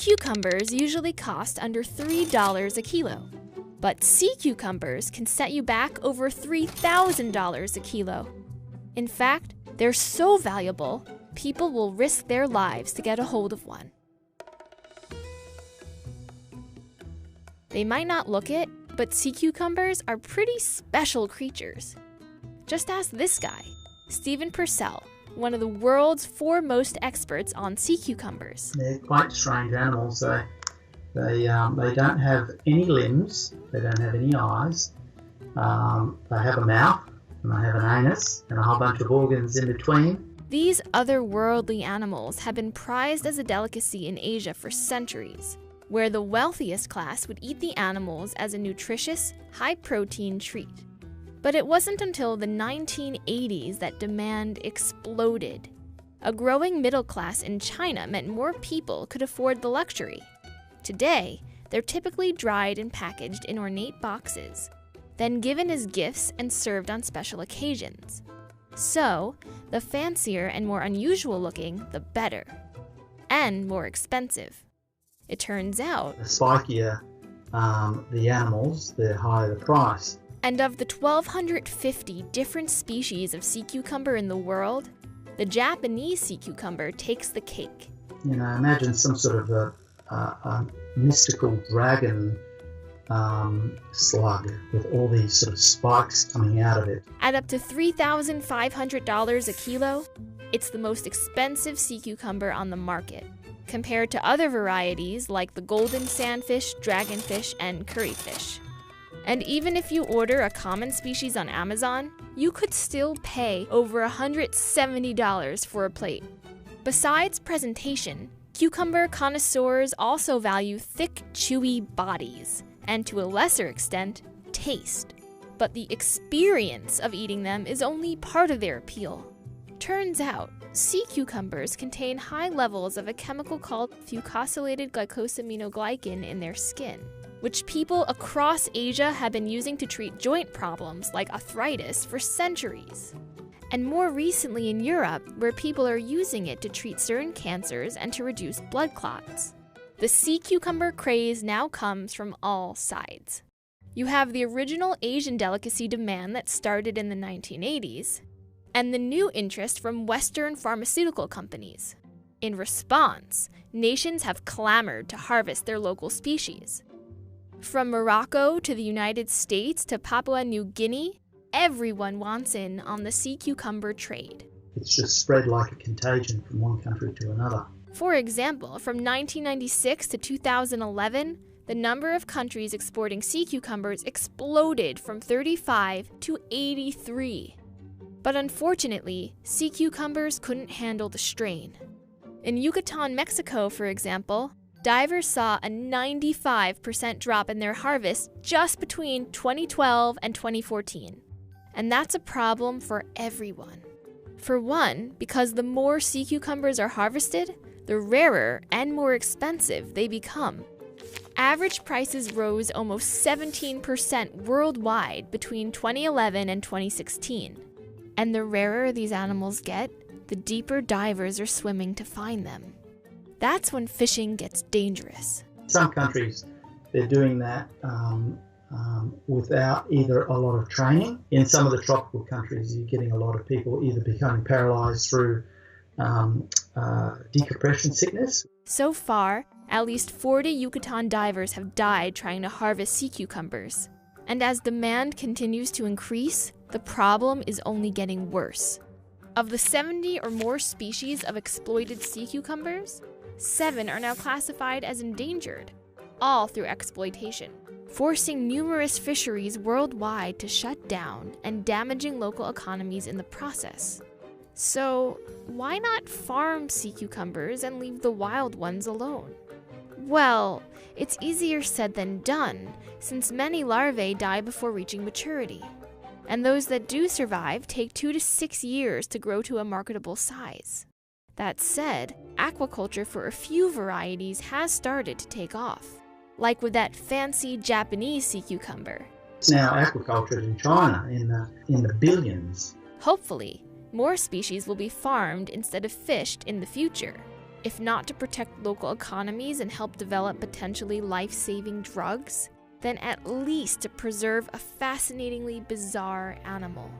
Cucumbers usually cost under $3 a kilo, but sea cucumbers can set you back over $3,000 a kilo. In fact, they're so valuable, people will risk their lives to get a hold of one. They might not look it, but sea cucumbers are pretty special creatures. Just ask this guy, Stephen Purcell, one of the world's foremost experts on sea cucumbers. They're quite strange animals. They don't have any limbs, they don't have any eyes, they have a mouth, and they have an anus, and a whole bunch of organs in between. These otherworldly animals have been prized as a delicacy in Asia for centuries, where the wealthiest class would eat the animals as a nutritious, high-protein treat. But it wasn't until the 1980s that demand exploded. A growing middle class in China meant more people could afford the luxury. Today, they're typically dried and packaged in ornate boxes, then given as gifts and served on special occasions. So, the fancier and more unusual looking, the better. And more expensive. It turns out, The spikier the animals, the higher the price. and of the 1,250 different species of sea cucumber in the world, the Japanese sea cucumber takes the cake. You know, imagine some sort of a mystical dragon slug with all these sort of spikes coming out of it. At up to $3,500 a kilo, it's the most expensive sea cucumber on the market, compared to other varieties like the golden sandfish, dragonfish, and curryfish. And even if you order a common species on Amazon, you could still pay over $170 for a plate. Besides presentation, cucumber connoisseurs also value thick, chewy bodies, and to a lesser extent, taste. But the experience of eating them is only part of their appeal. Turns out, sea cucumbers contain high levels of a chemical called fucosylated glycosaminoglycan in their skin, which people across Asia have been using to treat joint problems like arthritis for centuries. And more recently in Europe, where people are using it to treat certain cancers and to reduce blood clots. The sea cucumber craze now comes from all sides. You have the original Asian delicacy demand that started in the 1980s, and the new interest from Western pharmaceutical companies. In response, nations have clamored to harvest their local species. From Morocco to the United States to Papua New Guinea, everyone wants in on the sea cucumber trade. It's just spread like a contagion from one country to another. For example, from 1996 to 2011, the number of countries exporting sea cucumbers exploded from 35 to 83. But unfortunately, sea cucumbers couldn't handle the strain. In Yucatan, Mexico, for example, divers saw a 95% drop in their harvest just between 2012 and 2014. And that's a problem for everyone. For one, because the more sea cucumbers are harvested, the rarer and more expensive they become. Average prices rose almost 17% worldwide between 2011 and 2016. And the rarer these animals get, the deeper divers are swimming to find them. That's when fishing gets dangerous. Some countries, they're doing that without either a lot of training. In some of the tropical countries, you're getting a lot of people either becoming paralyzed through decompression sickness. So far, at least 40 Yucatan divers have died trying to harvest sea cucumbers. And as demand continues to increase, the problem is only getting worse. Of the 70 or more species of exploited sea cucumbers, 7 are now classified as endangered, all through exploitation, forcing numerous fisheries worldwide to shut down and damaging local economies in the process. So, why not farm sea cucumbers and leave the wild ones alone? Well, it's easier said than done, since many larvae die before reaching maturity. And those that do survive take 2 to 6 years to grow to a marketable size. That said, aquaculture for a few varieties has started to take off, like with that fancy Japanese sea cucumber. It's now aquaculture in China in the billions. Hopefully, more species will be farmed instead of fished in the future. If not to protect local economies and help develop potentially life-saving drugs, then at least to preserve a fascinatingly bizarre animal.